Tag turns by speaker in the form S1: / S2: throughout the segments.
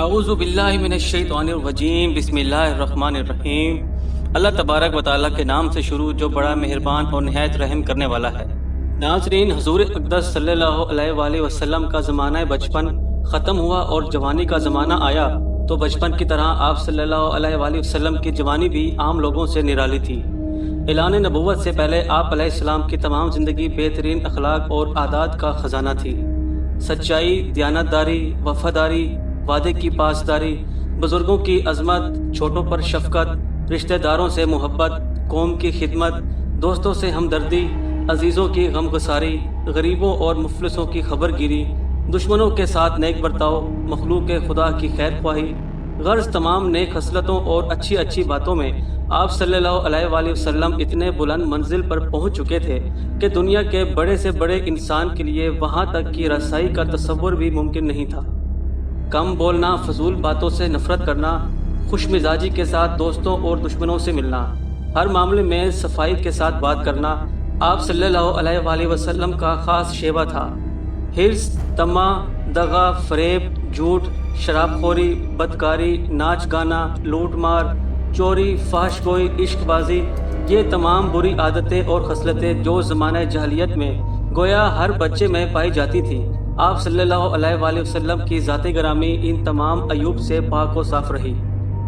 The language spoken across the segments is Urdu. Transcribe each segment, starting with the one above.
S1: اعوذ باللہ من الشیطان الرجیم بسم اللہ الرحمن الرحیم۔ اللہ تبارک و تعالیٰ کے نام سے شروع جو بڑا مہربان اور نہایت رحم کرنے والا ہے۔ ناظرین، حضور اقدس صلی اللہ علیہ وآلہ وسلم کا زمانہ بچپن ختم ہوا اور جوانی کا زمانہ آیا تو بچپن کی طرح آپ صلی اللہ علیہ وآلہ وسلم کی جوانی بھی عام لوگوں سے نرالی تھی۔ اعلان نبوت سے پہلے آپ علیہ السلام کی تمام زندگی بہترین اخلاق اور عادات کا خزانہ تھی۔ سچائی، دیانتداری، وفاداری، وعدے کی پاسداری، بزرگوں کی عظمت، چھوٹوں پر شفقت، رشتہ داروں سے محبت، قوم کی خدمت، دوستوں سے ہمدردی، عزیزوں کی غمگساری، غریبوں اور مفلسوں کی خبر گیری، دشمنوں کے ساتھ نیک برتاؤ، مخلوق خدا کی خیر خواہی، غرض تمام نیک خصلتوں اور اچھی اچھی باتوں میں آپ صلی اللہ علیہ وآلہ وسلم اتنے بلند منزل پر پہنچ چکے تھے کہ دنیا کے بڑے سے بڑے انسان کے لیے وہاں تک کی رسائی کا تصور بھی ممکن نہیں تھا۔ کم بولنا، فضول باتوں سے نفرت کرنا، خوش مزاجی کے ساتھ دوستوں اور دشمنوں سے ملنا، ہر معاملے میں صفائی کے ساتھ بات کرنا آپ صلی اللہ علیہ وآلہ وسلم کا خاص شیوا تھا۔ حرص، طمع، دغا، فریب، جھوٹ، شراب خوری، بدکاری، ناچ گانا، لوٹ مار، چوری، فحش گوئی، عشق بازی، یہ تمام بری عادتیں اور خصلتیں جو زمانہ جاہلیت میں گویا ہر بچے میں پائی جاتی تھی، آپ صلی اللہ علیہ وآلہ وسلم کی ذات گرامی ان تمام عیوب سے پاک و صاف رہی۔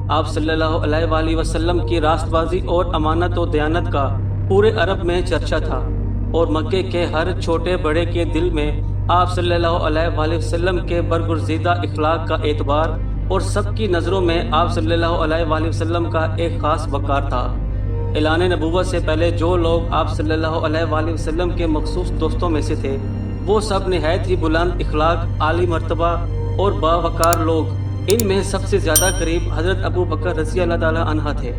S1: آپ صلی اللہ علیہ وآلہ وسلم کی راست بازی اور امانت و دیانت کا پورے عرب میں چرچا تھا، اور مکے کے ہر چھوٹے بڑے کے دل میں آپ صلی اللہ علیہ وآلہ وسلم کے برگزیدہ اخلاق کا اعتبار اور سب کی نظروں میں آپ صلی اللہ علیہ وآلہ وسلم کا ایک خاص وقار تھا۔ اعلان نبوت سے پہلے جو لوگ آپ صلی اللہ علیہ وآلہ وسلم کے مخصوص دوستوں میں سے تھے وہ سب نہایت ہی بلند اخلاق، عالی مرتبہ اور باوقار لوگ۔ ان میں سب سے زیادہ قریب حضرت ابو بکر رضی اللہ تعالی عنہ تھے،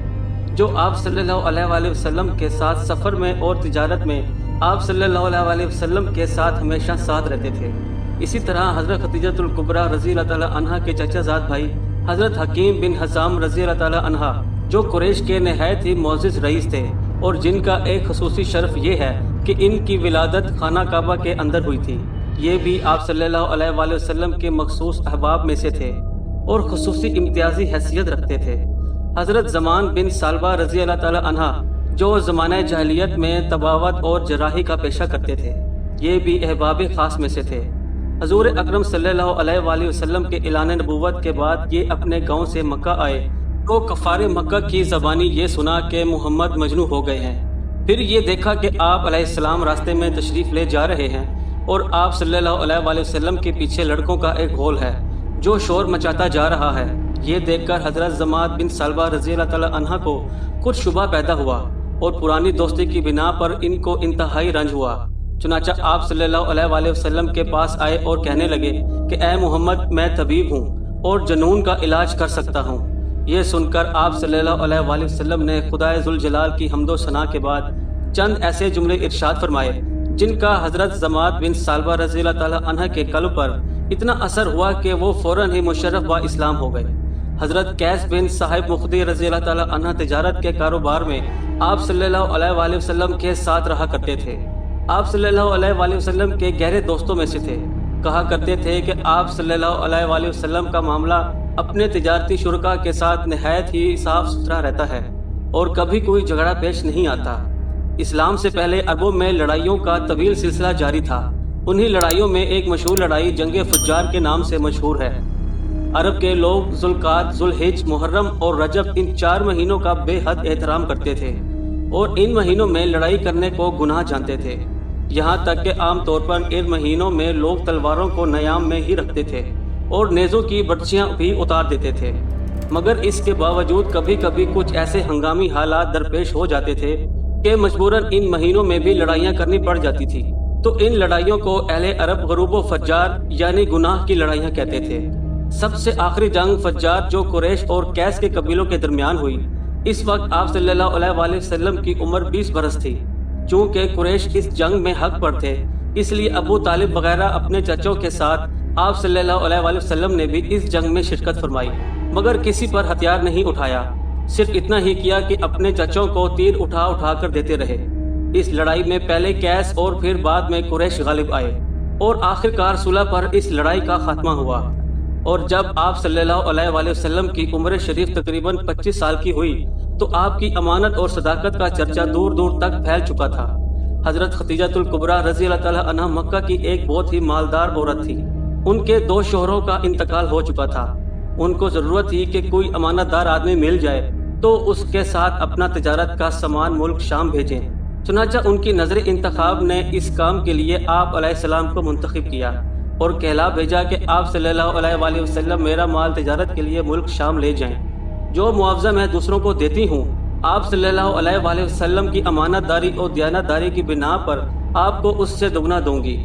S1: جو آپ صلی اللہ علیہ وآلہ وسلم کے ساتھ سفر میں اور تجارت میں آپ صلی اللہ علیہ وآلہ وسلم کے ساتھ ہمیشہ ساتھ رہتے تھے۔ اسی طرح حضرت خدیجۃ الکبریٰ رضی اللہ تعالی عنہ کے چچا زاد بھائی حضرت حکیم بن حزام رضی اللہ تعالی عنہ، جو قریش کے نہایت ہی معزز رئیس تھے اور جن کا ایک خصوصی شرف یہ ہے کہ ان کی ولادت خانہ کعبہ کے اندر ہوئی تھی، یہ بھی آپ صلی اللہ علیہ وآلہ وسلم کے مخصوص احباب میں سے تھے اور خصوصی امتیازی حیثیت رکھتے تھے۔ حضرت زمان بن سالبہ رضی اللہ تعالی عنہ، جو زمانہ جاہلیت میں طباوت اور جراحی کا پیشہ کرتے تھے، یہ بھی احباب خاص میں سے تھے۔ حضور اکرم صلی اللہ علیہ وآلہ وسلم کے اعلان نبوت کے بعد یہ اپنے گاؤں سے مکہ آئے تو کفار مکہ کی زبانی یہ سنا کہ محمد مجنون ہو گئے ہیں۔ پھر یہ دیکھا کہ آپ علیہ السلام راستے میں تشریف لے جا رہے ہیں اور آپ صلی اللہ علیہ وآلہ وسلم کے پیچھے لڑکوں کا ایک غول ہے جو شور مچاتا جا رہا ہے۔ یہ دیکھ کر حضرت زماد بن سالبہ رضی اللہ تعالی عنہ کو کچھ شبہ پیدا ہوا اور پرانی دوستی کی بنا پر ان کو انتہائی رنج ہوا۔ چنانچہ آپ صلی اللہ علیہ وآلہ وسلم کے پاس آئے اور کہنے لگے کہ اے محمد، میں طبیب ہوں اور جنون کا علاج کر سکتا ہوں۔ یہ سن کر آپ صلی اللہ علیہ وآلہ وسلم نے خدائے ذوالجلال کی حمد و ثنا کے بعد چند ایسے جملے ارشاد فرمائے جن کا حضرت زماد بن سالبہ رضی اللہ تعالی عنہ کے قلب پر اتنا اثر ہوا کہ وہ فوراً ہی مشرف با اسلام ہو گئے۔ حضرت قیس بن صاحب مخدی رضی اللہ تعالی عنہ تجارت کے کاروبار میں آپ صلی اللہ علیہ وآلہ وسلم کے ساتھ رہا کرتے تھے۔ آپ صلی اللہ علیہ وآلہ وسلم کے گہرے دوستوں میں سے تھے۔ کہا کرتے تھے کہ آپ صلی اللہ علیہ وآلہ وسلم کا معاملہ اپنے تجارتی شرکا کے ساتھ نہایت ہی صاف ستھرا رہتا ہے اور کبھی کوئی جھگڑا پیش نہیں آتا۔ اسلام سے پہلے عربوں میں لڑائیوں کا طویل سلسلہ جاری تھا۔ انہی لڑائیوں میں ایک مشہور لڑائی جنگ فجار کے نام سے مشہور ہے۔ عرب کے لوگ ذوالقعدہ، ذوالحج، محرم اور رجب ان 4 مہینوں کا بے حد احترام کرتے تھے اور ان مہینوں میں لڑائی کرنے کو گناہ جانتے تھے، یہاں تک کہ عام طور پر ان مہینوں میں لوگ تلواروں کو نیام میں ہی رکھتے تھے اور نیزوں کی برچیاں بھی اتار دیتے تھے۔ مگر اس کے باوجود کبھی کبھی کچھ ایسے ہنگامی حالات درپیش ہو جاتے تھے کہ مجبوراً ان مہینوں میں بھی لڑائیاں کرنی پڑ جاتی تھی، تو ان لڑائیوں کو اہل عرب غروب و فجار یعنی گناہ کی لڑائیاں کہتے تھے۔ سب سے آخری جنگ فجار جو قریش اور قیس کے قبیلوں کے درمیان ہوئی، اس وقت آپ صلی اللہ علیہ وآلہ وسلم کی عمر 20 برس تھی۔ چونکہ قریش اس جنگ میں حق پر تھے، اس لیے ابو طالب وغیرہ اپنے چچوں کے ساتھ آپ صلی اللہ علیہ وآلہ وسلم نے بھی اس جنگ میں شرکت فرمائی، مگر کسی پر ہتھیار نہیں اٹھایا، صرف اتنا ہی کیا کہ اپنے چچوں کو تیر اٹھا اٹھا کر دیتے رہے۔ اس لڑائی میں پہلے قیس اور پھر بعد میں قریش غالب آئے اور آخرکار صلح پر اس لڑائی کا خاتمہ ہوا۔ اور جب آپ صلی اللہ علیہ وآلہ وسلم کی عمر شریف تقریباً 25 سال کی ہوئی تو آپ کی امانت اور صداقت کا چرچا دور دور تک پھیل چکا تھا۔ حضرت خدیجہ الکبریٰ رضی اللہ تعالیٰ عنہ مکہ کی ایک بہت ہی مالدار عورت تھی۔ ان کے 2 شوہروں کا انتقال ہو چکا تھا۔ ان کو ضرورت تھی کہ کوئی امانت دار آدمی مل جائے تو اس کے ساتھ اپنا تجارت کا سامان ملک شام بھیجیں۔ چنانچہ ان کی نظر انتخاب نے اس کام کے لیے آپ علیہ السلام کو منتخب کیا اور کہلا بھیجا کہ آپ صلی اللہ علیہ وآلہ وسلم میرا مال تجارت کے لیے ملک شام لے جائیں۔ جو معاوضہ میں دوسروں کو دیتی ہوں، آپ صلی اللہ علیہ وآلہ وسلم کی امانت داری اور دیانت داری کی بنا پر آپ کو اس سے دگنا دوں گی۔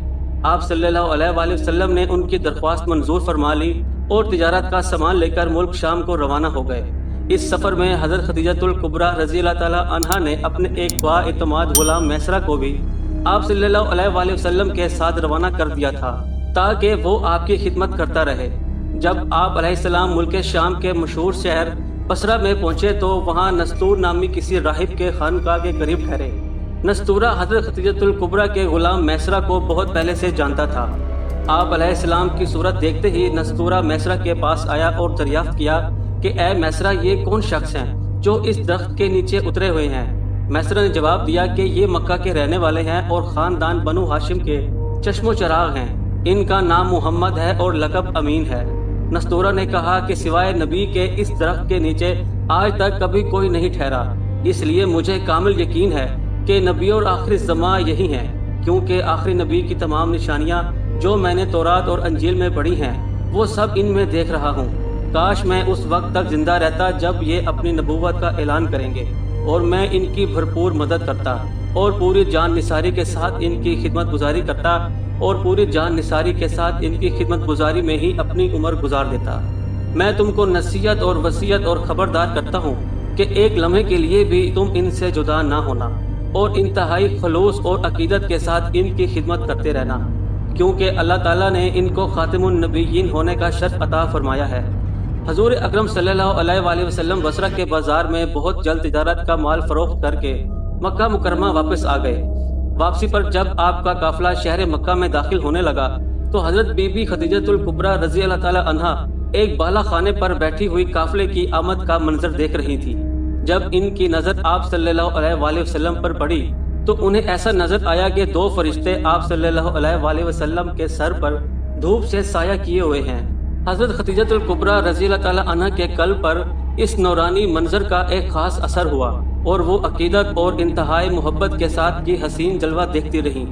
S1: آپ صلی اللہ علیہ وآلہ وسلم نے ان کی درخواست منظور فرما لی اور تجارت کا سامان لے کر ملک شام کو روانہ ہو گئے۔ اس سفر میں حضرت خدیجہ الکبریٰ رضی اللہ تعالیٰ عنہا نے اپنے ایک با اعتماد غلام میسرہ کو بھی آپ صلی اللہ علیہ وآلہ وسلم کے ساتھ روانہ کر دیا تھا تاکہ وہ آپ کی خدمت کرتا رہے۔ جب آپ علیہ السلام ملک شام کے مشہور شہر بصرہ میں پہنچے تو وہاں نستور نامی کسی راہب کے خانقاہ کے قریب ٹھہرے۔ نستورہ حضرت خدیجہ الکبریٰ کے غلام میسرہ کو بہت پہلے سے جانتا تھا۔ آپ علیہ السلام کی صورت دیکھتے ہی نستورہ میسرہ کے پاس آیا اور دریافت کیا کہ اے میسرہ، یہ کون شخص ہیں جو اس درخت کے نیچے اترے ہوئے ہیں؟ میسرہ نے جواب دیا کہ یہ مکہ کے رہنے والے ہیں اور خاندان بنو ہاشم کے چشم و چراغ ہیں۔ ان کا نام محمد ہے اور لقب امین ہے۔ نستورہ نے کہا کہ سوائے نبی کے اس درخت کے نیچے آج تک کبھی کوئی نہیں ٹھہرا، اس لیے مجھے کامل یقین ہے کہ نبی اور آخری زماں یہی ہیں، کیونکہ آخری نبی کی تمام نشانیاں جو میں نے تورات اور انجیل میں پڑھی ہیں وہ سب ان میں دیکھ رہا ہوں۔ کاش میں اس وقت تک زندہ رہتا جب یہ اپنی نبوت کا اعلان کریں گے اور میں ان کی بھرپور مدد کرتا اور پوری جان نثاری کے ساتھ ان کی خدمت گزاری کرتا اور پوری جان نثاری کے ساتھ ان کی خدمت گزاری میں ہی اپنی عمر گزار دیتا۔ میں تم کو نصیحت اور وصیت اور خبردار کرتا ہوں کہ ایک لمحے کے لیے بھی تم ان سے جدا نہ ہونا اور انتہائی خلوص اور عقیدت کے ساتھ ان کی خدمت کرتے رہنا، کیونکہ اللہ تعالیٰ نے ان کو خاتم النبیین ہونے کا شرف عطا فرمایا ہے۔ حضور اکرم صلی اللہ علیہ وآلہ وسلم بصرہ کے بازار میں بہت جلد تجارت کا مال فروخت کر کے مکہ مکرمہ واپس آ گئے۔ واپسی پر جب آپ کا قافلہ شہر مکہ میں داخل ہونے لگا تو حضرت بی بی خدیجہ الکبریٰ رضی اللہ تعالیٰ عنہا ایک بالا خانے پر بیٹھی ہوئی قافلے کی آمد کا منظر دیکھ رہی تھی۔ جب ان کی نظر آپ صلی اللہ علیہ وآلہ وسلم پر پڑی تو انہیں ایسا نظر آیا کہ 2 فرشتے آپ صلی اللہ علیہ وآلہ وسلم کے سر پر دھوپ سے سایہ کیے ہوئے ہیں۔ حضرت خدیجہ الکبریٰ رضی اللہ تعالیٰ عنہ کے قلب پر اس نورانی منظر کا ایک خاص اثر ہوا اور وہ عقیدت اور انتہائی محبت کے ساتھ کی حسین جلوہ دیکھتی رہیں۔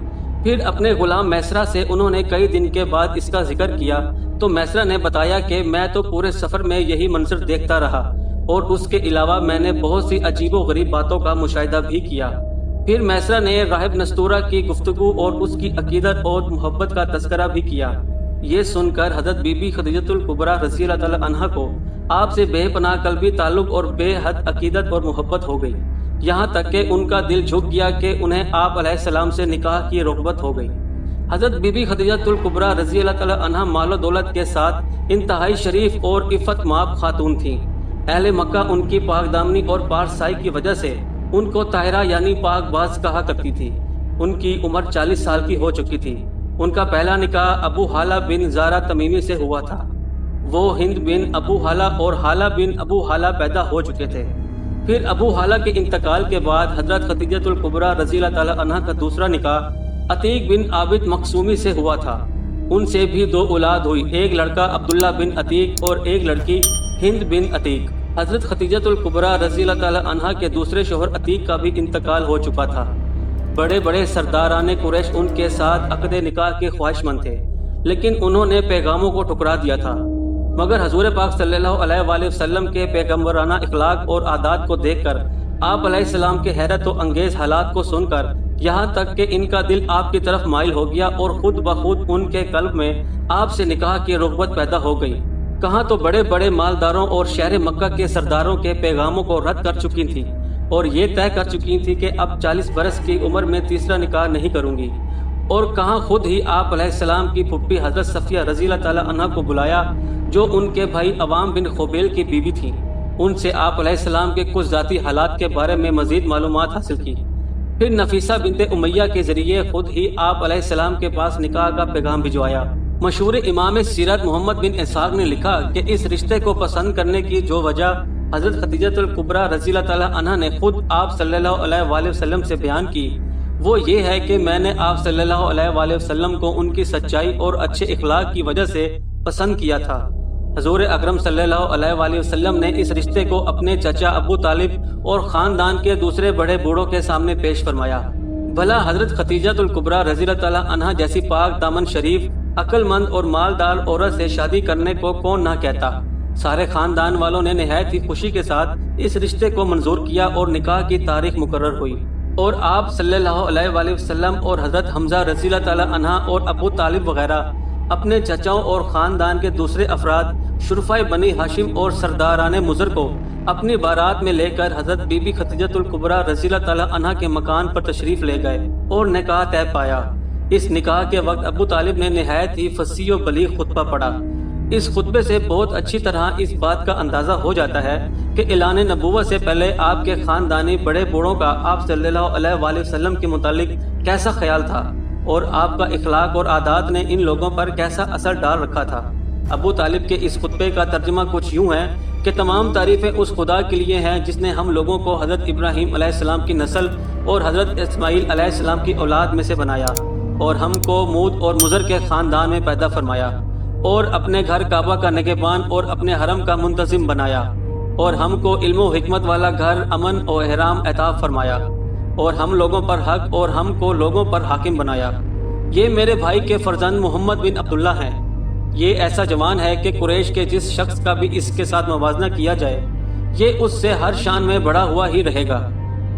S1: پھر اپنے غلام میسرہ سے انہوں نے کئی دن کے بعد اس کا ذکر کیا تو میسرہ نے بتایا کہ میں تو پورے سفر میں یہی منظر دیکھتا رہا اور اس کے علاوہ میں نے بہت سی عجیب و غریب باتوں کا مشاہدہ بھی کیا۔ پھر میسرہ نے راہب نستورہ کی گفتگو اور اس کی عقیدت اور محبت کا تذکرہ بھی کیا۔ یہ سن کر حضرت بی بی خدیجہ الکبریٰ رضی اللہ تعالیٰ عنہا کو آپ سے بے پناہ قلبی تعلق اور بے حد عقیدت اور محبت ہو گئی، یہاں تک کہ ان کا دل جھک گیا کہ انہیں آپ علیہ السلام سے نکاح کی رغبت ہو گئی۔ حضرت بی بی خدیجہ الکبریٰ رضی اللہ تعالیٰ عنہا مال و دولت کے ساتھ انتہائی شریف اور عفت مآب خاتون تھیں۔ اہل مکہ ان کی پاک دامنی اور پارسائی کی وجہ سے ان کو طاہرہ یعنی پاک باز کہا کرتی تھی۔ ان کی عمر 40 سال کی ہو چکی تھی۔ ان کا پہلا نکاح ابو حالہ بن زارہ تمیمی سے ہوا تھا۔ وہ ہند بن ابو حالہ اور حالہ بن ابو حالہ پیدا ہو چکے تھے۔ پھر ابو حالہ کے انتقال کے بعد حضرت خدیجہ الکبریٰ رضی اللہ تعالیٰ عنہا کا دوسرا نکاح عتیق بن عابد مخزومی سے ہوا تھا۔ ان سے بھی 2 اولاد ہوئی، ایک لڑکا عبداللہ بن عتیق اور ایک لڑکی ہند بن عتیق۔ حضرت خدیجہ الکبریٰ رضی اللہ تعالیٰ عنہا کے دوسرے شوہر عتیق کا بھی انتقال ہو چکا تھا۔ بڑے بڑے سرداران قریش ان کے ساتھ عقد نکاح کے خواہش مند تھے، لیکن انہوں نے پیغاموں کو ٹھکرا دیا تھا۔ مگر حضور پاک صلی اللہ علیہ وآلہ وسلم کے پیغمبرانہ اخلاق اور عادات کو دیکھ کر، آپ علیہ السلام کے حیرت و انگیز حالات کو سن کر، یہاں تک کہ ان کا دل آپ کی طرف مائل ہو گیا اور خود بخود ان کے قلب میں آپ سے نکاح کی رغبت پیدا ہو گئی۔ کہاں تو بڑے بڑے مالداروں اور شہر مکہ کے سرداروں کے پیغاموں کو رد کر چکی تھی اور یہ طے کر چکی تھی کہ اب 40 برس کی عمر میں تیسرا نکاح نہیں کروں گی، اور کہاں خود ہی آپ علیہ السلام کی پھپھی حضرت صفیہ رضی اللہ تعالیٰ عنہ کو بلایا جو ان کے بھائی عوام بن خبیل کی بیوی تھی۔ ان سے آپ علیہ السلام کے کچھ ذاتی حالات کے بارے میں مزید معلومات حاصل کی۔ پھر نفیسہ بنت امیہ کے ذریعے خود ہی آپ علیہ السلام کے پاس نکاح کا پیغام بھجوایا۔ مشہور امام سیرت محمد بن اسحاق نے لکھا کہ اس رشتے کو پسند کرنے کی جو وجہ حضرت خدیجہ الکبریٰ رضی اللہ تعالی عنہ نے خود آپ صلی اللہ علیہ وآلہ وسلم سے بیان کی، وہ یہ ہے کہ میں نے آپ صلی اللہ علیہ وآلہ وسلم کو ان کی سچائی اور اچھے اخلاق کی وجہ سے پسند کیا تھا۔ حضور اکرم صلی اللہ علیہ وآلہ وسلم نے اس رشتے کو اپنے چچا ابو طالب اور خاندان کے دوسرے بڑے بوڑھوں کے سامنے پیش فرمایا۔ بھلا حضرت خدیجہ الکبریٰ رضی اللہ تعالی عنہ جیسی پاک دامن شریف، عقل مند اور مالدار عورت سے شادی کرنے کو کون نہ کہتا۔ سارے خاندان والوں نے نہایت ہی خوشی کے ساتھ اس رشتے کو منظور کیا اور نکاح کی تاریخ مقرر ہوئی، اور آپ صلی اللہ علیہ وآلہ وسلم اور حضرت حمزہ رضی اللہ تعالی عنہ اور ابو طالب وغیرہ اپنے چچاؤں اور خاندان کے دوسرے افراد شرفائے بنی ہاشم اور سرداران مضر کو اپنی بارات میں لے کر حضرت بی بی خدیجہ الکبریٰ رضی اللہ تعالی عنہ کے مکان پر تشریف لے گئے اور نکاح طے پایا۔ اس نکاح کے وقت ابو طالب نے نہایت ہی فصیح و بلیغ خطبہ پڑھا۔ اس خطبے سے بہت اچھی طرح اس بات کا اندازہ ہو جاتا ہے کہ اعلان نبوت سے پہلے آپ کے خاندانی بڑے بوڑھوں کا آپ صلی اللہ علیہ وآلہ وسلم کے متعلق کیسا خیال تھا، اور آپ کا اخلاق اور عادات نے ان لوگوں پر کیسا اثر ڈال رکھا تھا۔ ابو طالب کے اس خطبے کا ترجمہ کچھ یوں ہے کہ تمام تعریفیں اس خدا کے لیے ہیں جس نے ہم لوگوں کو حضرت ابراہیم علیہ السلام کی نسل اور حضرت اسماعیل علیہ السلام کی اولاد میں سے بنایا، اور ہم کو مود اور مضر کے خاندان میں پیدا فرمایا، اور اپنے گھر کعبہ کا نگہبان اور اپنے حرم کا منتظم بنایا، اور ہم کو علم و حکمت والا گھر، امن و احرام عطا فرمایا، اور ہم لوگوں پر حق اور ہم کو لوگوں پر حاکم بنایا۔ یہ میرے بھائی کے فرزند محمد بن عبداللہ ہیں۔ یہ ایسا جوان ہے کہ قریش کے جس شخص کا بھی اس کے ساتھ موازنہ کیا جائے یہ اس سے ہر شان میں بڑا ہوا ہی رہے گا۔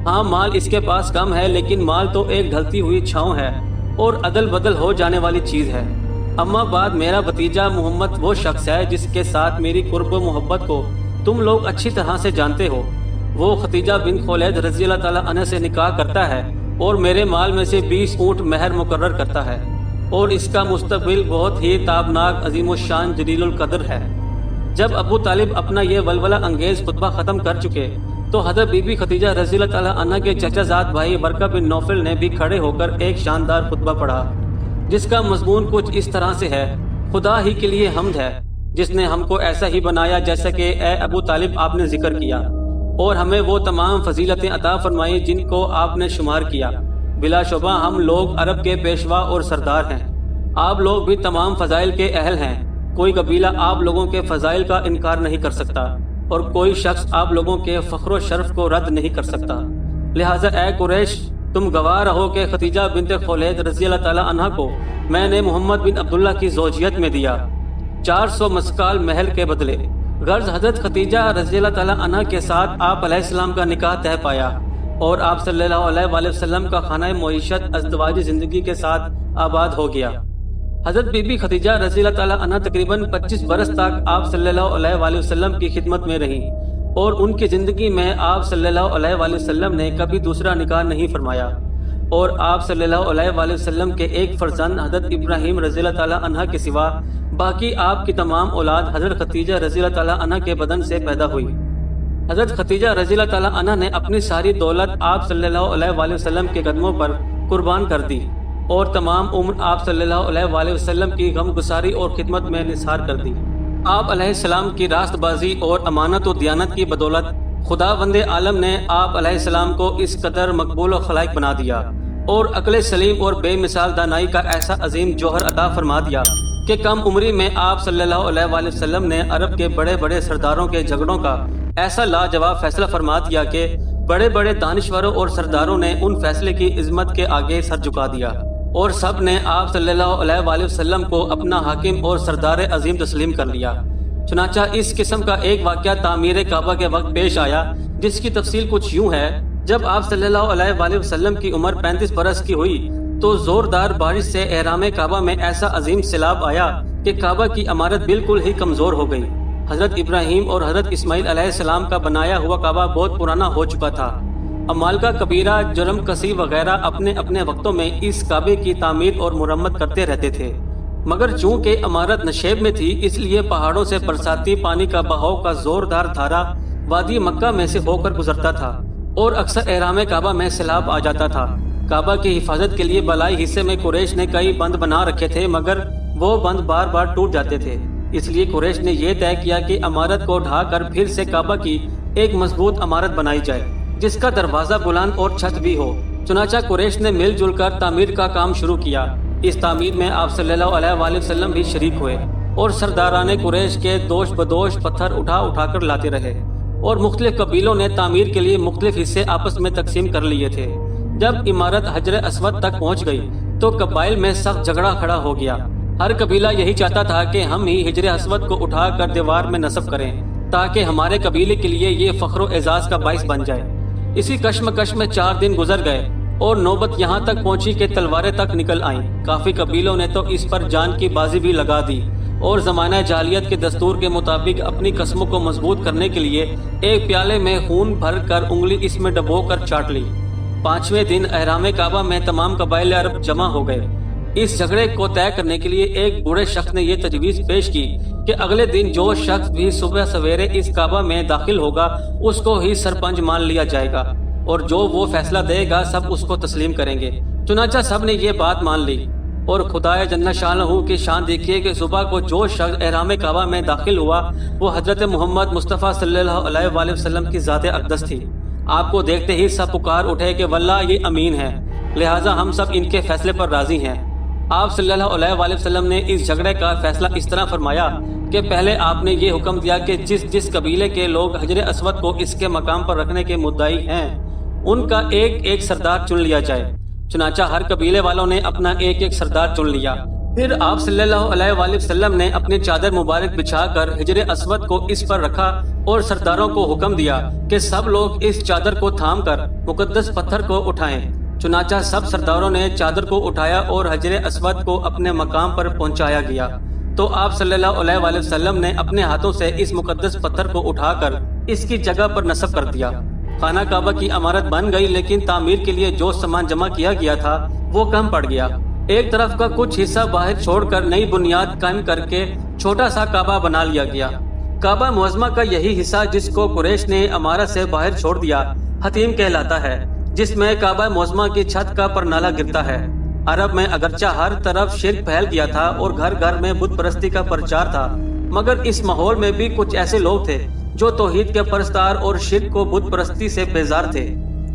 S1: ہاں، مال اس کے پاس کم ہے، لیکن مال تو ایک ڈھلتی ہوئی چھاؤں ہے اور عدل بدل ہو جانے والی چیز ہے۔ اما بعد میرا بھتیجا محمد وہ شخص ہے جس کے ساتھ میری قرب و محبت کو تم لوگ اچھی طرح سے جانتے ہو۔ وہ خدیجہ بن خولید رضی اللہ تعالی عنہ سے نکاح کرتا ہے اور میرے مال میں سے 20 اونٹ مہر مقرر کرتا ہے، اور اس کا مستقبل بہت ہی تابناک، عظیم الشان، جلیل القدر ہے۔ جب ابو طالب اپنا یہ ولولہ انگیز خطبہ ختم کر چکے تو حضرت بی بی خدیجہ رضی اللہ تعالی عنہ کے چچا زاد بھائی ورقہ بن نوفل نے بھی کھڑے ہو کر ایک شاندار خطبہ پڑھا، جس کا مضمون کچھ اس طرح سے ہے: خدا ہی کے لیے حمد ہے جس نے ہم کو ایسا ہی بنایا جیسا کہ اے ابو طالب آپ نے ذکر کیا، اور ہمیں وہ تمام فضیلتیں عطا فرمائی جن کو آپ نے شمار کیا۔ بلا شبہ ہم لوگ عرب کے پیشوا اور سردار ہیں، آپ لوگ بھی تمام فضائل کے اہل ہیں۔ کوئی قبیلہ آپ لوگوں کے فضائل کا انکار نہیں کر سکتا، اور کوئی شخص آپ لوگوں کے فخر و شرف کو رد نہیں کر سکتا۔ لہٰذا اے قریش، تم گواہ رہو کہ خدیجہ بنت خولید رضی اللہ تعالی عنہ کو میں نے محمد بن عبداللہ کی زوجیت میں دیا 400 مسکال مہر کے بدلے۔ غرض حضرت خدیجہ رضی اللہ تعالی عنہ کے ساتھ آپ علیہ السلام کا نکاح طے پایا، اور آپ صلی اللہ علیہ وآلہ وسلم کا خانہ معیشت ازدواجی زندگی کے ساتھ آباد ہو گیا۔ حضرت بی بی خدیجہ رضی اللہ تعالی عنہ تقریباً 25 برس تک آپ صلی اللہ علیہ وآلہ وسلم کی خدمت میں رہیں، اور ان کی زندگی میں آپ صلی اللہ علیہ وآلہ وسلم نے کبھی دوسرا نکاح نہیں فرمایا، اور آپ صلی اللہ علیہ وآلہ وسلم کے ایک فرزند حضرت ابراہیم رضی اللہ تعالی عنہ کے سوا باقی آپ کی تمام اولاد حضرت خدیجہ رضی اللہ تعالی عنہ کے بدن سے پیدا ہوئی۔ حضرت خدیجہ رضی اللہ تعالی عنہ نے اپنی ساری دولت آپ صلی اللہ علیہ وآلہ وسلم کے قدموں پر قربان کر دی، اور تمام عمر آپ صلی اللہ علیہ وآلہ وسلم کی غم گساری اور خدمت میں نثار کر دی۔ آپ علیہ السلام کی راست بازی اور امانت و دیانت کی بدولت خداوند عالم نے آپ علیہ السلام کو اس قدر مقبول و خلائق بنا دیا، اور عقل سلیم اور بے مثال دانائی کا ایسا عظیم جوہر عطا فرما دیا کہ کم عمری میں آپ صلی اللہ علیہ وآلہ وسلم نے عرب کے بڑے بڑے سرداروں کے جھگڑوں کا ایسا لاجواب فیصلہ فرما دیا کہ بڑے بڑے دانشوروں اور سرداروں نے ان فیصلے کی عظمت کے آگے سر جھکا دیا، اور سب نے آپ صلی اللہ علیہ وآلہ وسلم کو اپنا حاکم اور سردار عظیم تسلیم کر لیا۔ چنانچہ اس قسم کا ایک واقعہ تعمیر کعبہ کے وقت پیش آیا، جس کی تفصیل کچھ یوں ہے۔ جب آپ صلی اللہ علیہ وآلہ وسلم کی عمر 35 برس کی ہوئی تو زوردار بارش سے احرام کعبہ میں ایسا عظیم سیلاب آیا کہ کعبہ کی عمارت بالکل ہی کمزور ہو گئی۔ حضرت ابراہیم اور حضرت اسماعیل علیہ السلام کا بنایا ہوا کعبہ بہت پرانا ہو چکا تھا۔ عمالقہ کبیرہ، جرم کسی وغیرہ اپنے اپنے وقتوں میں اس کعبے کی تعمیر اور مرمت کرتے رہتے تھے، مگر چونکہ عمارت نشیب میں تھی اس لیے پہاڑوں سے برساتی پانی کا بہاؤ کا زوردار دھارا وادی مکہ میں سے ہو کر گزرتا تھا، اور اکثر احرام کعبہ میں سیلاب آ جاتا تھا۔ کعبہ کی حفاظت کے لیے بالائی حصے میں قریش نے کئی بند بنا رکھے تھے، مگر وہ بند بار بار ٹوٹ جاتے تھے۔ اس لیے قریش نے یہ طے کیا کہ عمارت کو ڈھا کر پھر سے کعبہ کی ایک مضبوط عمارت بنائی جائے جس کا دروازہ بلند اور چھت بھی ہو۔ چنانچہ قریش نے مل جل کر تعمیر کا کام شروع کیا۔ اس تعمیر میں آپ صلی اللہ علیہ وآلہ وسلم بھی شریک ہوئے اور سرداران قریش کے دوش بدوش پتھر اٹھا اٹھا کر لاتے رہے، اور مختلف قبیلوں نے تعمیر کے لیے مختلف حصے آپس میں تقسیم کر لیے تھے۔ جب عمارت حجر اسود تک پہنچ گئی تو قبائل میں سخت جھگڑا کھڑا ہو گیا۔ ہر قبیلہ یہی چاہتا تھا کہ ہم ہی حجر اسود کو اٹھا کر دیوار میں نصب کریں تاکہ ہمارے قبیلے کے لیے یہ فخر و اعزاز کا باعث بن جائے۔ اسی کشمکش میں 4 دن گزر گئے اور نوبت یہاں تک پہنچی کہ تلواریں تک نکل آئیں۔ کافی قبیلوں نے تو اس پر جان کی بازی بھی لگا دی اور زمانہ جاہلیت کے دستور کے مطابق اپنی قسموں کو مضبوط کرنے کے لیے ایک پیالے میں خون بھر کر انگلی اس میں ڈبو کر چاٹ لی۔ 5ویں دن احرام کعبہ میں تمام قبائل عرب جمع ہو گئے۔ اس جھگڑے کو طے کرنے کے لیے ایک بوڑھے شخص نے یہ تجویز پیش کی کہ اگلے دن جو شخص بھی صبح سویرے اس کعبہ میں داخل ہوگا اس کو ہی سرپنچ مان لیا جائے گا، اور جو وہ فیصلہ دے گا سب اس کو تسلیم کریں گے۔ چنانچہ سب نے یہ بات مان لی، اور خدائے جل شانہ کی شان دیکھیے کہ صبح کو جو شخص احرام کعبہ میں داخل ہوا وہ حضرت محمد مصطفیٰ صلی اللہ علیہ وآلہ وسلم کی ذات اقدس تھی۔ آپ کو دیکھتے ہی سب پکار اٹھے کہ واللہ یہ امین ہے، لہٰذا ہم سب ان کے فیصلے پر راضی ہیں۔ آپ صلی اللہ علیہ وآلہ وسلم نے اس جھگڑے کا فیصلہ اس طرح فرمایا کہ پہلے آپ نے یہ حکم دیا کہ جس قبیلے کے لوگ حجر اسود کو اس کے مقام پر رکھنے کے مدعی ہیں ان کا ایک ایک سردار چن لیا جائے۔ چنانچہ ہر قبیلے والوں نے اپنا ایک ایک سردار چن لیا۔ پھر آپ صلی اللہ علیہ وآلہ وسلم نے اپنی چادر مبارک بچھا کر حجر اسود کو اس پر رکھا اور سرداروں کو حکم دیا کہ سب لوگ اس چادر کو تھام کر مقدس پتھر کو اٹھائیں۔ چنانچہ سب سرداروں نے چادر کو اٹھایا اور حجر اسود کو اپنے مقام پر پہنچایا گیا۔ تو آپ صلی اللہ علیہ وآلہ وسلم نے اپنے ہاتھوں سے اس مقدس پتھر کو اٹھا کر اس کی جگہ پر نصب کر دیا۔ خانہ کعبہ کی عمارت بن گئی، لیکن تعمیر کے لیے جو سامان جمع کیا گیا تھا وہ کم پڑ گیا۔ ایک طرف کا کچھ حصہ باہر چھوڑ کر نئی بنیاد قائم کر کے چھوٹا سا کعبہ بنا لیا گیا۔ کعبہ معظمہ کا یہی حصہ جس کو قریش نے عمارت سے باہر چھوڑ دیا حتیم کہلاتا ہے، جس میں کعبہ معظمہ کی چھت کا پرنالہ گرتا ہے۔ عرب میں اگرچہ ہر طرف شرک پھیل گیا تھا اور گھر گھر میں بت پرستی کا پرچار تھا، مگر اس ماحول میں بھی کچھ ایسے لوگ تھے جو توحید کے پرستار اور شرک کو بت پرستی سے بیزار تھے۔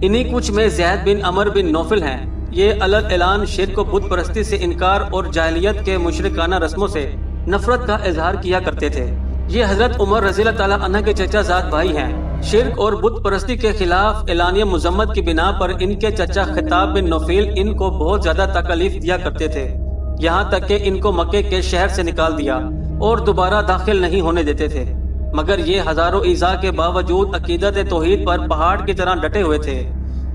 S1: انہی کچھ میں زید بن عمر بن نوفل ہیں۔ یہ علن اعلان شرک و بت پرستی سے انکار اور جاہلیت کے مشرکانہ رسموں سے نفرت کا اظہار کیا کرتے تھے۔ یہ حضرت عمر رضی اللہ تعالیٰ عنہ کے چچا زاد بھائی ہیں۔ شرک اور بت پرستی کے خلاف اعلانیہ مذمت کی بنا پر ان کے چچا خطاب بن نوفل ان کو بہت زیادہ تکالیف دیا کرتے تھے، یہاں تک کہ ان کو مکے کے شہر سے نکال دیا اور دوبارہ داخل نہیں ہونے دیتے تھے، مگر یہ ہزاروں ایذا کے باوجود عقیدت توحید پر پہاڑ کی طرح ڈٹے ہوئے تھے۔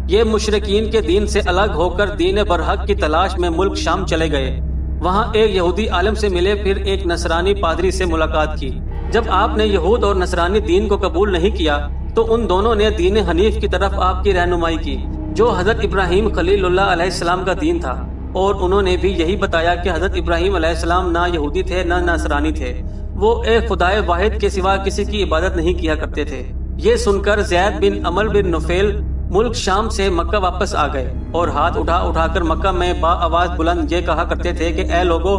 S1: یہ مشرکین کے دین سے الگ ہو کر دین برحق کی تلاش میں ملک شام چلے گئے۔ وہاں ایک یہودی عالم سے ملے، پھر ایک نصرانی پادری سے ملاقات کی۔ جب آپ نے یہود اور نصرانی دین کو قبول نہیں کیا تو ان دونوں نے دین حنیف کی طرف آپ کی رہنمائی کی، جو حضرت ابراہیم خلیل اللہ علیہ السلام کا دین تھا، اور انہوں نے بھی یہی بتایا کہ حضرت ابراہیم علیہ السلام نہ یہودی تھے نہ نصرانی تھے، وہ ایک خدائے واحد کے سوا کسی کی عبادت نہیں کیا کرتے تھے۔ یہ سن کر زید بن عمر بن نوفل ملک شام سے مکہ واپس آ گئے اور ہاتھ اٹھا اٹھا کر مکہ میں با آواز بلند یہ کہا کرتے تھے کہ اے لوگو،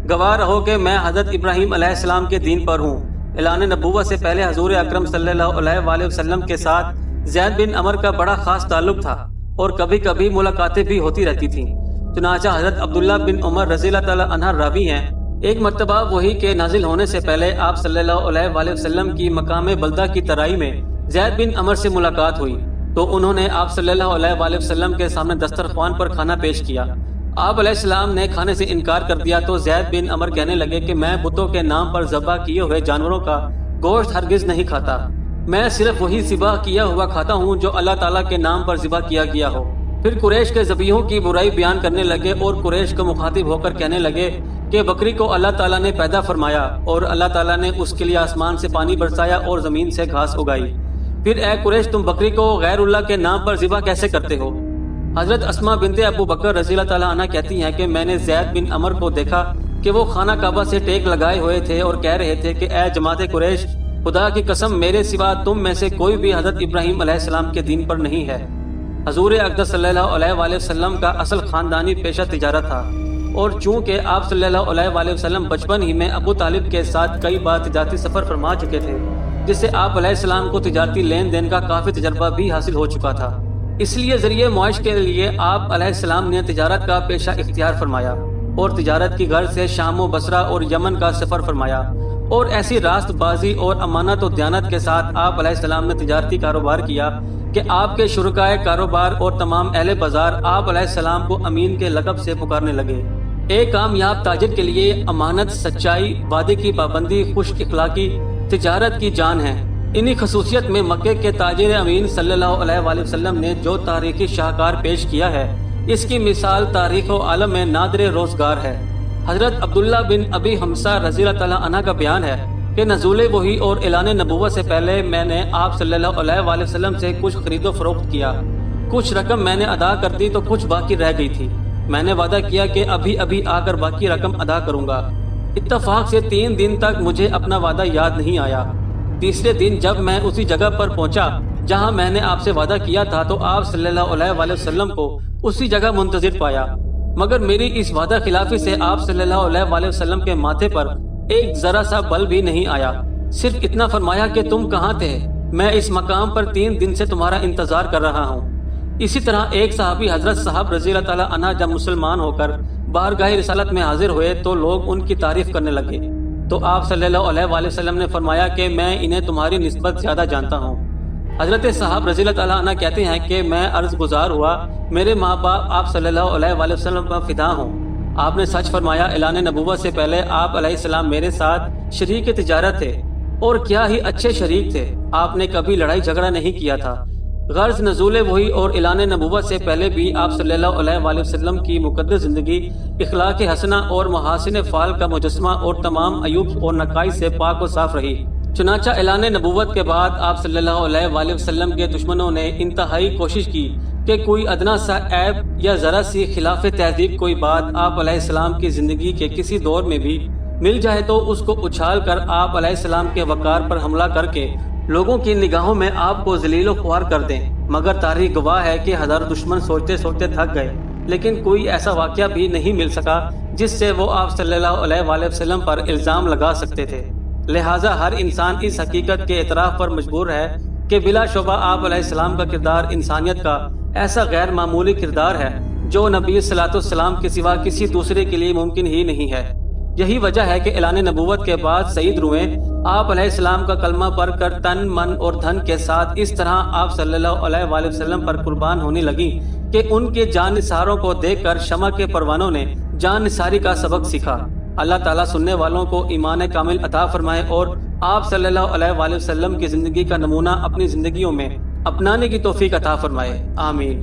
S1: گواہ رہو کہ میں حضرت ابراہیم علیہ السلام کے دین پر ہوں۔ اعلان نبوت سے پہلے حضور اکرم صلی اللہ علیہ وآلہ وسلم کے ساتھ زید بن عمر کا بڑا خاص تعلق تھا اور کبھی کبھی ملاقاتیں بھی ہوتی رہتی تھیں۔ چنانچہ حضرت عبداللہ بن عمر رضی اللہ تعالیٰ عنہ راوی ہیں، ایک مرتبہ وحی کے نازل ہونے سے پہلے آپ صلی اللہ علیہ وآلہ وسلم کی مقام بلدہ کی ترائی میں زید بن عمر سے ملاقات ہوئی تو انہوں نے آپ صلی اللہ علیہ وآلہ وسلم کے سامنے دسترخوان پر کھانا پیش کیا۔ آپ علیہ السلام نے کھانے سے انکار کر دیا تو زید بن عمر کہنے لگے کہ میں بتوں کے نام پر ذبح کیے ہوئے جانوروں کا گوشت ہرگز نہیں کھاتا، میں صرف وہی ذبح کیا ہوا کھاتا ہوں جو اللہ تعالیٰ کے نام پر ذبح کیا گیا ہو۔ پھر قریش کے ذبیحوں کی برائی بیان کرنے لگے اور قریش کو مخاطب ہو کر کہنے لگے کہ بکری کو اللہ تعالیٰ نے پیدا فرمایا اور اللہ تعالیٰ نے اس کے لیے آسمان سے پانی برسایا اور زمین سے گھاس اگائی، پھر اے قریش تم بکری کو غیر اللہ کے نام پر ذبح کیسے کرتے ہو؟ حضرت اسماء بنت ابو بکر رضی اللہ تعالیٰ عنہ کہتی ہیں کہ میں نے زید بن عمر کو دیکھا کہ وہ خانہ کعبہ سے ٹیک لگائے ہوئے تھے اور کہہ رہے تھے کہ اے جماعت قریش، خدا کی قسم میرے سوا تم میں سے کوئی بھی حضرت ابراہیم علیہ السلام کے دین پر نہیں ہے۔ حضور اقدس صلی اللہ علیہ وآلہ وسلم کا اصل خاندانی پیشہ تجارت تھا اور چونکہ آپ صلی اللہ علیہ وآلہ وسلم بچپن ہی میں ابو طالب کے ساتھ کئی بار تجارتی سفر فرما چکے تھے، جس سے آپ علیہ السلام کو تجارتی لین دین کا کافی تجربہ بھی حاصل ہو چکا تھا، اس لیے ذریعہ معاش کے لیے آپ علیہ السلام نے تجارت کا پیشہ اختیار فرمایا اور تجارت کی غرض سے شام و بصرہ اور یمن کا سفر فرمایا، اور ایسی راست بازی اور امانت و دیانت کے ساتھ آپ علیہ السلام نے تجارتی کاروبار کیا کہ آپ کے شرکائے کاروبار اور تمام اہل بازار آپ علیہ السلام کو امین کے لقب سے پکارنے لگے۔ ایک کامیاب تاجر کے لیے امانت، سچائی، وعدے کی پابندی، خوش اخلاقی تجارت کی جان ہے۔ انہی خصوصیت میں مکے کے تاجر امین صلی اللہ علیہ وآلہ وسلم نے جو تاریخی شاہکار پیش کیا ہے، اس کی مثال تاریخ و عالم میں نادر روزگار ہے۔ حضرت عبداللہ بن ابی حمزہ رضی اللہ تعالیٰ عنہ کا بیان ہے کہ نزول وحی اور اعلان نبوت سے پہلے میں نے آپ صلی اللہ علیہ وآلہ وسلم سے کچھ خرید و فروخت کیا، کچھ رقم میں نے ادا کر دی تو کچھ باقی رہ گئی تھی۔ میں نے وعدہ کیا کہ ابھی آ کر باقی رقم ادا کروں گا۔ اتفاق سے 3 دن تک مجھے اپنا وعدہ یاد نہیں آیا۔ تیسرے دن جب میں اسی جگہ پر پہنچا جہاں میں نے آپ سے وعدہ کیا تھا تو آپ صلی اللہ علیہ وآلہ وسلم کو اسی جگہ منتظر پایا، مگر میری اس وعدہ خلافی سے آپ صلی اللہ علیہ وآلہ وسلم کے ماتھے پر ایک ذرا سا بل بھی نہیں آیا، صرف اتنا فرمایا کہ تم کہاں تھے، میں اس مقام پر 3 دن سے تمہارا انتظار کر رہا ہوں۔ اسی طرح ایک صحابی حضرت صاحب رضی اللہ تعالیٰ عنہ جب مسلمان ہو کر بارگاہ رسالت میں حاضر ہوئے تو لوگ ان کی تعریف کرنے لگے، تو آپ صلی اللہ علیہ وآلہ وسلم نے فرمایا کہ میں انہیں تمہاری نسبت زیادہ جانتا ہوں۔ حضرت صاحب رضی اللہ تعالیٰ عنہ کہتے ہیں کہ میں عرض گزار ہوا، میرے ماں باپ آپ صلی اللہ علیہ وآلہ وسلم پر فدا ہوں۔ آپ نے سچ فرمایا، اعلان نبوت سے پہلے آپ علیہ السلام میرے ساتھ شریک تجارت تھے، اور کیا ہی اچھے شریک تھے، آپ نے کبھی لڑائی جھگڑا نہیں کیا تھا۔ غرض نزول وحی اور اعلان نبوت سے پہلے بھی آپ صلی اللہ علیہ وآلہ وسلم کی مقدس زندگی اخلاق حسنہ اور محاسن فعال کا مجسمہ اور تمام عیوب اور نقائص سے پاک و صاف رہی۔ چنانچہ اعلان نبوت کے بعد آپ صلی اللہ علیہ وآلہ وسلم کے دشمنوں نے انتہائی کوشش کی کہ کوئی ادنا سا عیب یا ذرا سی خلاف تہذیب کوئی بات آپ علیہ السلام کی زندگی کے کسی دور میں بھی مل جائے تو اس کو اچھال کر آپ علیہ السلام کے وقار پر حملہ کر کے لوگوں کی نگاہوں میں آپ کو ذلیل و خوار کر دیں، مگر تاریخ گواہ ہے کہ ہزاروں دشمن سوچتے سوچتے تھک گئے، لیکن کوئی ایسا واقعہ بھی نہیں مل سکا جس سے وہ آپ صلی اللہ علیہ وآلہ وسلم پر الزام لگا سکتے تھے۔ لہٰذا ہر انسان اس حقیقت کے اعتراف پر مجبور ہے کہ بلا شبہ آپ علیہ السلام کا کردار انسانیت کا ایسا غیر معمولی کردار ہے جو نبی صلی اللہ علیہ وسلم کے سوا کسی دوسرے کے لیے ممکن ہی نہیں ہے۔ یہی وجہ ہے کہ اعلان نبوت کے بعد سعید روحیں آپ علیہ السلام کا کلمہ پڑھ کر تن، من اور دھن کے ساتھ اس طرح آپ صلی اللہ علیہ وآلہ وسلم پر قربان ہونے لگیں کہ ان کے جان نثاروں کو دیکھ کر شمع کے پروانوں نے جان نثاری کا سبق سیکھا۔ اللہ تعالیٰ سننے والوں کو ایمان کامل عطا فرمائے اور آپ صلی اللہ علیہ وآلہ وسلم کی زندگی کا نمونہ اپنی زندگیوں میں اپنانے کی توفیق عطا فرمائے، آمین۔